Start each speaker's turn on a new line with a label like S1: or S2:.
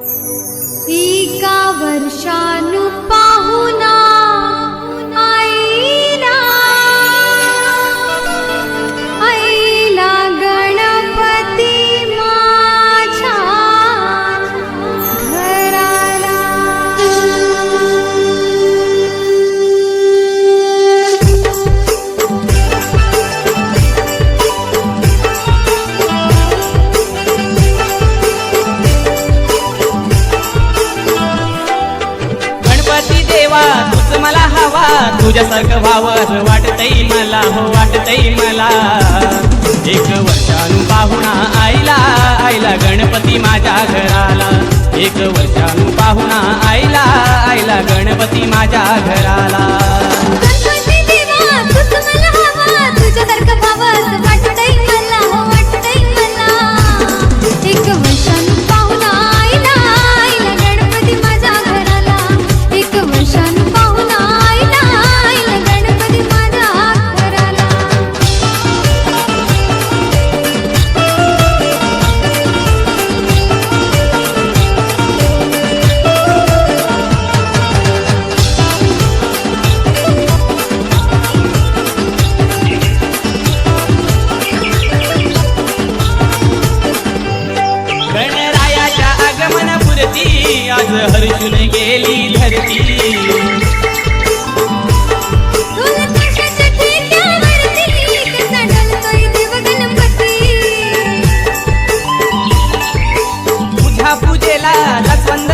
S1: एका वर्षानु पाहुणा आईला आईला गणपती माझ्या घराला।
S2: तूच मला हवा, तुझ्यासारखं व्हावं वाटतंय मला, हो वाटतंय मला। एक वर्षानु पाहुणा आईला आईला गणपती माझ्या घराला। एक वर्षानु पाहुणा आईला आईला गणपती माझ्या घराला।
S1: गणपती देवा तूच मला हवा, तुझ्यासारखं व्हावं वाटतंय मला, हो वाटतंय मला। एक वर्षानु पाहुणा आईला आईला गणपती माझ्या घराला। एक वर्षानु पाहुणा आईला आईला गणपती माझ्या घराला।
S2: गणरायाच्या आगमनापुरती आज हर्षून गेली धरती।
S1: ढोल-ताशाच्या ठेक्यावरती कसा डोलतोय देव गणपती।
S2: तुझ्या पूजेला लक्ष्मण